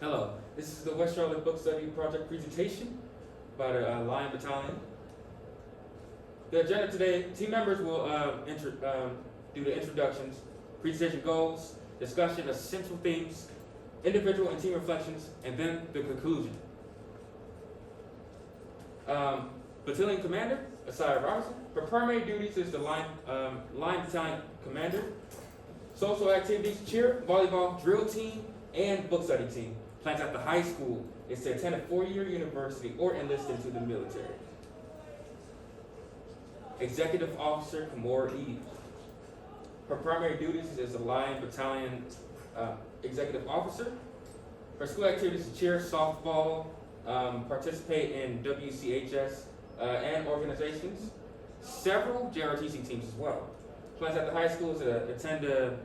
Hello, this is the West Charlotte Book Study Project presentation by the Lion Battalion. The agenda today, team members will do the introductions, presentation goals, discussion of central themes, individual and team reflections, and then the conclusion. Battalion Commander, Asaya Robinson. For primary duties is the Lion Battalion Commander. Social activities, cheer, volleyball, drill team, and book study team. Plans at the high school is to attend a four-year university or enlist into the military. Executive Officer Kamora Eve. Her primary duties is the Lion Battalion Executive Officer. Her school activities is cheer, softball, participate in WCHS and organizations, several JROTC teams as well. Plans at the high school is to attend a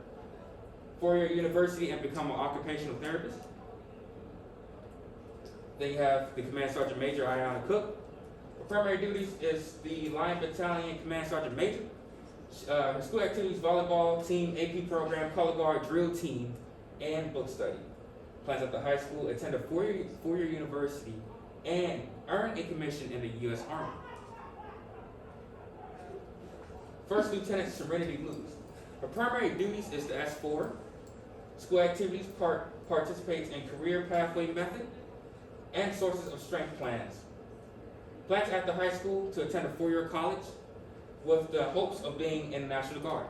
four-year university and become an occupational therapist. Then you have the Command Sergeant Major, Ayana Cook. Her primary duties is the Lion Battalion Command Sergeant Major. Her school activities, volleyball team, AP program, color guard, drill team, and book study. Plans at the high school, attend a four-year university, and earn a commission in the U.S. Army. First Lieutenant Serenity Blues. Her primary duties is the S4. School activities participates in career pathway method and sources of strength plans. Plans at the high school to attend a four-year college with the hopes of being in the National Guard.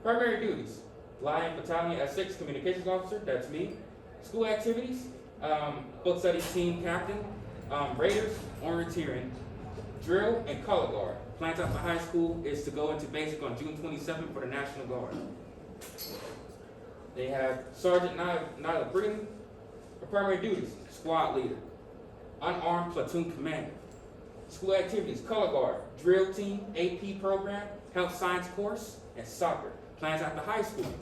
Primary duties, Lion Battalion S6 Communications Officer, that's me. School activities, book study team captain, Raiders, orienteering, drill, and color guard. Plans at the high school is to go into basic on June 27th for the National Guard. They have Sergeant Nyla Breeden. Her primary duties, squad leader, unarmed platoon commander. School activities, color guard, drill team, AP program, health science course, and soccer. Plans at the high school.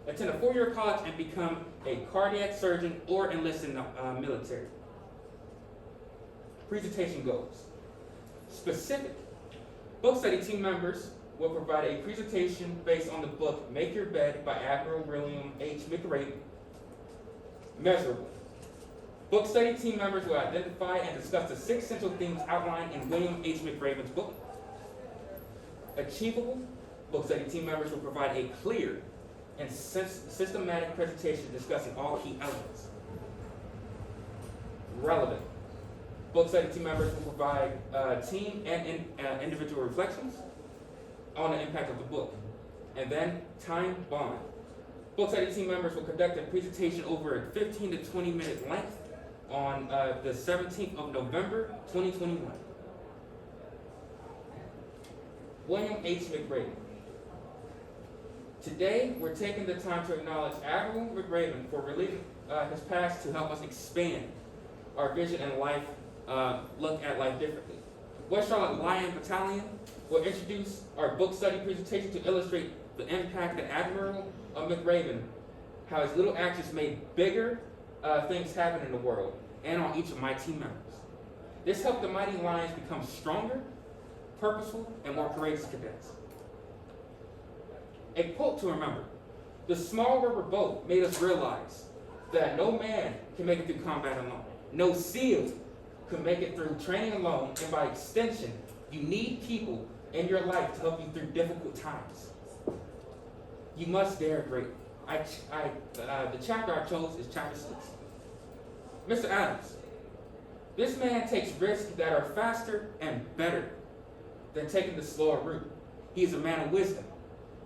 Attend a four-year college and become a cardiac surgeon or enlist in the military. Presentation goals. Specific. Book study team members will provide a presentation based on the book Make Your Bed by Admiral William H. McRaven. Measurable. Book study team members will identify and discuss the 6 central themes outlined in William H. McRaven's book. Achievable. Book study team members will provide a clear and systematic presentation discussing all key elements. Relevant. Book study team members will provide team and individual reflections on the impact of the book. And then time bond. Book study team members will conduct a presentation over a 15 to 20 minute length on the 17th of November, 2021. William H. McRaven. Today, we're taking the time to acknowledge Admiral McRaven for reliving his past to help us expand our vision and life, look at life differently. West Charlotte Lion Battalion will introduce our book study presentation to illustrate the impact that Admiral McRaven, how his little actions made bigger things happen in the world, and on each of my team members. This helped the mighty Lions become stronger, purposeful, and more courageous cadets. A quote to remember: the small rubber boat made us realize that no man can make it through combat alone. No SEAL can make it through training alone, and by extension, you need people in your life to help you through difficult times. You must dare greatly. The chapter I chose is chapter 6. Mr. Adams. This man takes risks that are faster and better than taking the slower route. He is a man of wisdom,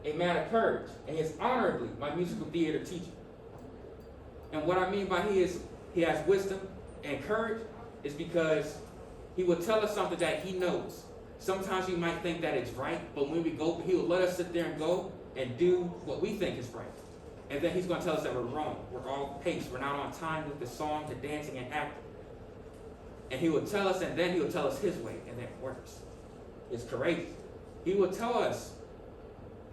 a man of courage, and he is honorably my musical theater teacher. And what I mean by he has wisdom and courage is because he will tell us something that he knows. Sometimes we might think that it's right, but when we go, he will let us sit there and go and do what we think is right. And then he's going to tell us that we're wrong. We're all paced. We're not on time with the song, the dancing, and acting. And he will tell us, and then he will tell us his way, and that works. It's courageous. He will tell us,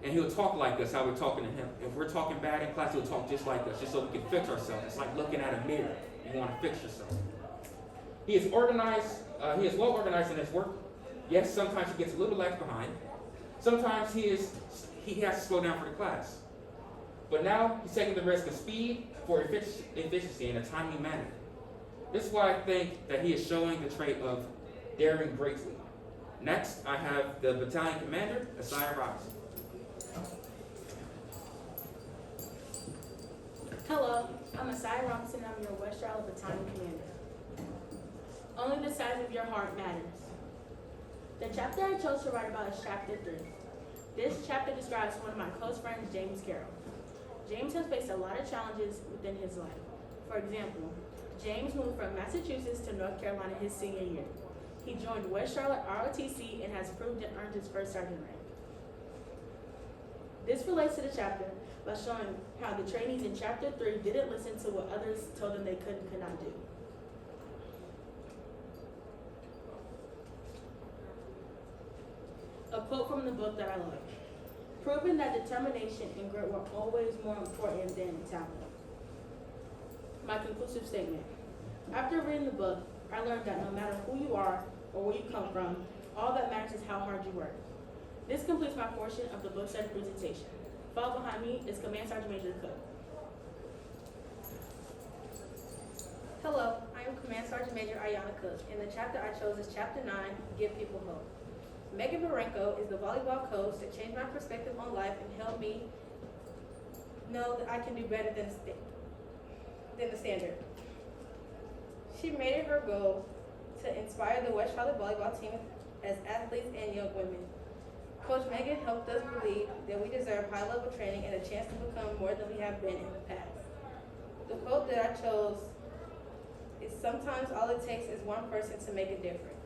and he'll talk like us, how we're talking to him. If we're talking bad in class, he'll talk just like us, just so we can fix ourselves. It's like looking at a mirror. You want to fix yourself. He is organized. He is well organized in his work. Yes, sometimes he gets a little left behind. Sometimes he has to slow down for the class. But now he's taking the risk of speed for efficiency in a timely manner. This is why I think that he is showing the trait of daring greatly. Next, I have the battalion commander, Asaya Robinson. Hello, I'm Asaya Robinson. I'm your West Charlotte Battalion Commander. Only the size of your heart matters. The chapter I chose to write about is chapter 3. This chapter describes one of my close friends, James Carroll. James has faced a lot of challenges within his life. For example, James moved from Massachusetts to North Carolina his senior year. He joined West Charlotte ROTC and has proved and earned his first sergeant rank. This relates to the chapter by showing how the trainees in chapter 3 didn't listen to what others told them they could and could not do. A quote from the book that I love. Proving that determination and grit were always more important than talent. My conclusive statement. After reading the book, I learned that no matter who you are or where you come from, all that matters is how hard you work. This completes my portion of the book study presentation. Followed behind me is Command Sergeant Major Cook. Hello, I am Command Sergeant Major Ayana Cook, and the chapter I chose is Chapter 9, Give People Hope. Megan Marenko is the volleyball coach that changed my perspective on life and helped me know that I can do better than the standard. She made it her goal to inspire the West Charlotte volleyball team as athletes and young women. Coach Megan helped us believe that we deserve high-level training and a chance to become more than we have been in the past. The quote that I chose is, sometimes all it takes is one person to make a difference.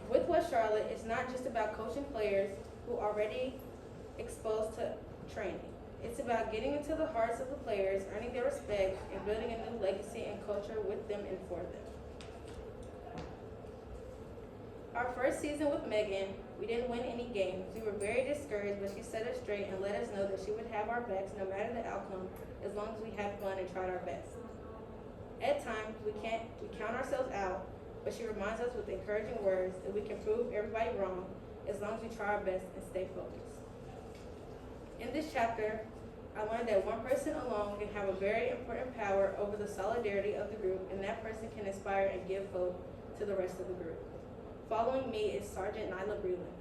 With West Charlotte, it's not just about coaching players who are already exposed to training. It's about getting into the hearts of the players, earning their respect, and building a new legacy and culture with them and for them. Our first season with Megan, we didn't win any games. We were very discouraged, but she set us straight and let us know that she would have our backs no matter the outcome, as long as we had fun and tried our best. At times, we count ourselves out, but she reminds us with encouraging words that we can prove everybody wrong as long as we try our best and stay focused. In this chapter, I learned that one person alone can have a very important power over the solidarity of the group, and that person can inspire and give hope to the rest of the group. Following me is Sergeant Nyla Breland.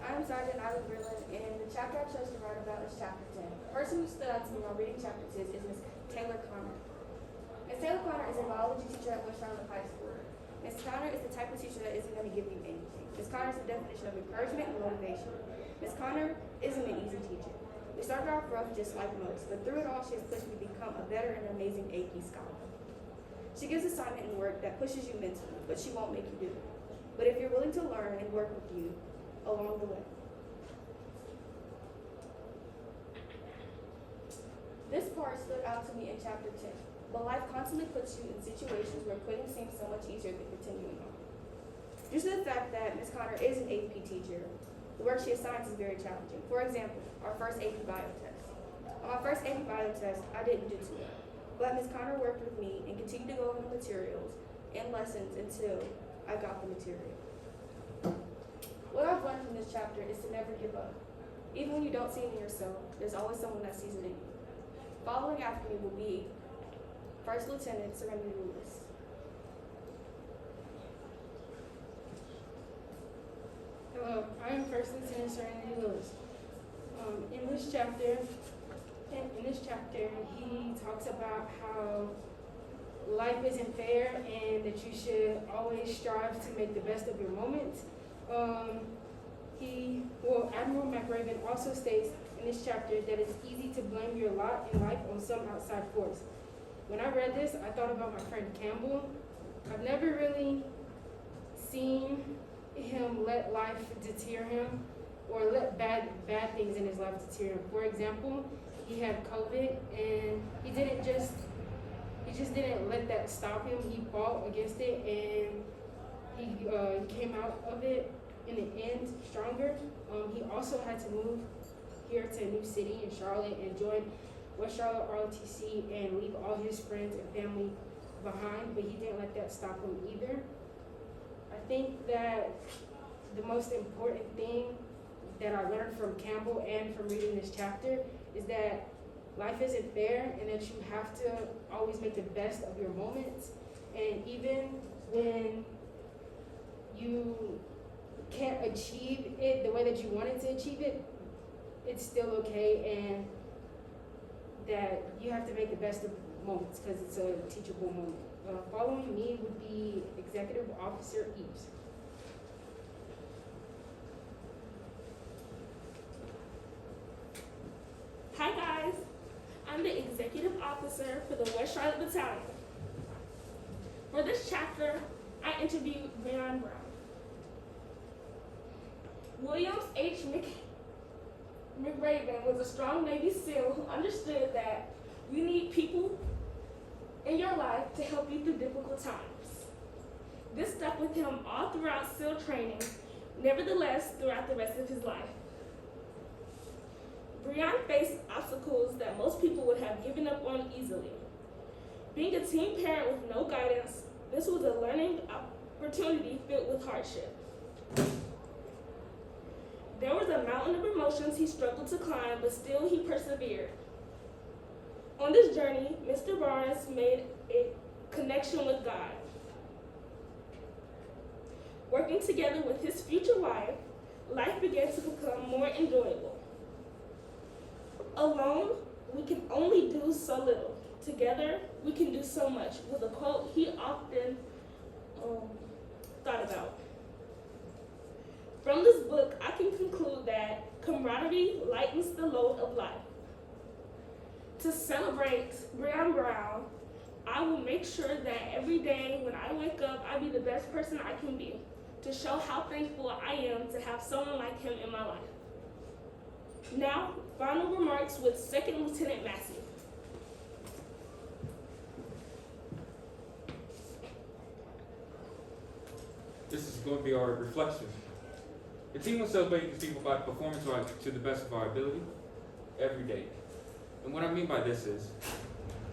I'm Sergeant Nyla Breland, and the chapter I chose to write about is chapter 10. The person who stood out to me while reading chapter 10 is Ms. Taylor Connor. Ms. Taylor Connor is a biology teacher at West Charlotte High School. Ms. Connor is the type of teacher that isn't going to give you anything. Ms. Connor is the definition of encouragement and motivation. Ms. Connor isn't an easy teacher. We started off rough just like most, but through it all, she has pushed me to become a better and amazing AP scholar. She gives assignment and work that pushes you mentally, but she won't make you do it. But if you're willing to learn and work with you along the way. This part stood out to me in chapter 10, but life constantly puts you in situations where quitting seems so much easier than continuing on. Due to the fact that Ms. Connor is an AP teacher, the work she assigns is very challenging. For example, our first AP bio test. On my first AP bio test, I didn't do too well. But Ms. Connor worked with me and continued to go over the materials and lessons until I got the material. What I've learned from this chapter is to never give up. Even when you don't see it in yourself, there's always someone that sees it in you. Following after me will be First Lieutenant Serenity Lewis. Hello, I am First Lieutenant Serenity Lewis. In this chapter, he talks about how life isn't fair and that you should always strive to make the best of your moments. Admiral McRaven also states in this chapter that it's easy to blame your lot in life on some outside force. When I read this, I thought about my friend Campbell. I've never really seen him let life deter him or let bad things in his life deter him. For example, he had COVID and he just didn't let that stop him. He fought against it and he came out of it in the end stronger. He also had to move here to a new city in Charlotte and join West Charlotte ROTC and leave all his friends and family behind, but he didn't let that stop him either. I think that the most important thing that I learned from Campbell and from reading this chapter is that life isn't fair and that you have to always make the best of your moments. And even when you can't achieve it the way that you wanted to achieve it, it's still okay, and that you have to make the best of moments because it's a teachable moment. Following me would be Executive Officer Eves. Hi guys, I'm the executive officer for the West Charlotte Battalion. For this chapter, I interviewed Breon Brown. Williams H. McRaven was a strong Navy SEAL who understood that you need people in your life to help you through difficult times. This stuck with him all throughout SEAL training, nevertheless throughout the rest of his life. Breon faced obstacles that most people would have given up on easily. Being a teen parent with no guidance, this was a learning opportunity filled with hardship. There was a mountain of emotions he struggled to climb, but still he persevered. On this journey, Mr. Barnes made a connection with God. Working together with his future wife, life began to become more enjoyable. Alone, we can only do so little. Together, we can do so much, was a quote he often thought about. From this book, I can conclude that camaraderie lightens the load of life. To celebrate Breon Brown, I will make sure that every day when I wake up, I be the best person I can be, to show how thankful I am to have someone like him in my life. Now, final remarks with Second Lieutenant Massey. This is going to be our reflection. The team will celebrate these people by performing to the best of our ability every day. And what I mean by this is,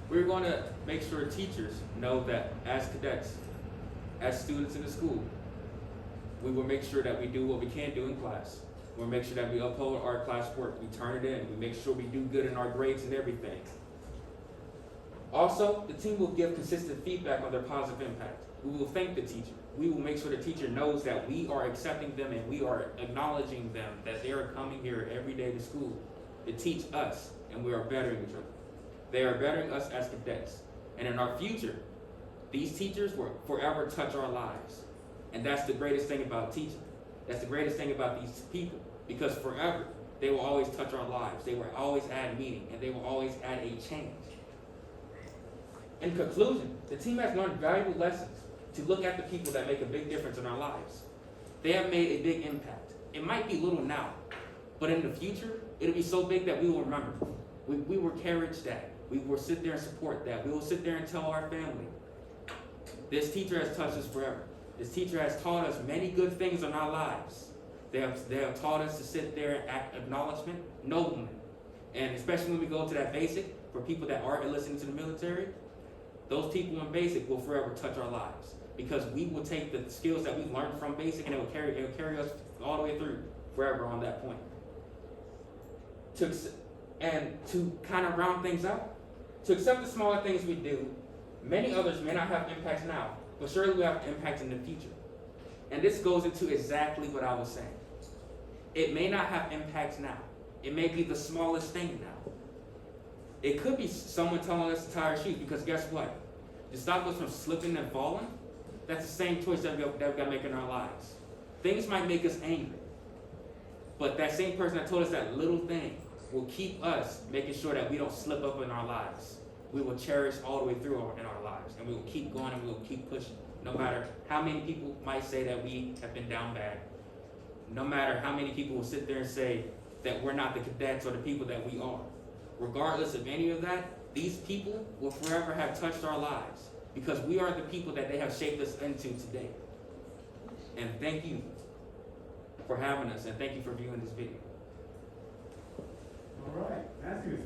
we're going to make sure teachers know that as cadets, as students in the school, we will make sure that we do what we can do in class. We'll make sure that we uphold our classwork, we turn it in, we make sure we do good in our grades and everything. Also, the team will give consistent feedback on their positive impact. We will thank the teacher. We will make sure the teacher knows that we are accepting them and we are acknowledging them, that they are coming here every day to school to teach us, and we are bettering each other. They are bettering us as cadets. And in our future, these teachers will forever touch our lives. And that's the greatest thing about teaching. That's the greatest thing about these people, because forever, they will always touch our lives. They will always add meaning, and they will always add a change. In conclusion, the team has learned valuable lessons to look at the people that make a big difference in our lives. They have made a big impact. It might be little now, but in the future, it'll be so big that we will remember. We will cherish that. We will sit there and support that. We will sit there and tell our family, this teacher has touched us forever. This teacher has taught us many good things in our lives. They have taught us to sit there and act acknowledgement, noblemen. And especially when we go to that basic, for people that aren't listening to the military, those people in basic will forever touch our lives, because we will take the skills that we've learned from basic and it will carry us all the way through forever on that point. To kind of round things out, to accept the smaller things we do, many others may not have impacts now, but surely will have impact in the future. And this goes into exactly what I was saying. It may not have impacts now. It may be the smallest thing now. It could be someone telling us to tie our shoes, because guess what? To stop us from slipping and falling, that's the same choice that we got to make in our lives. Things might make us angry, but that same person that told us that little thing will keep us making sure that we don't slip up in our lives. We will cherish all the way through in our lives, and we will keep going and we will keep pushing. No matter how many people might say that we have been down bad, no matter how many people will sit there and say that we're not the cadets or the people that we are. Regardless of any of that, these people will forever have touched our lives, because we are the people that they have shaped us into today. And thank you for having us, and thank you for viewing this video. All right, Matthew.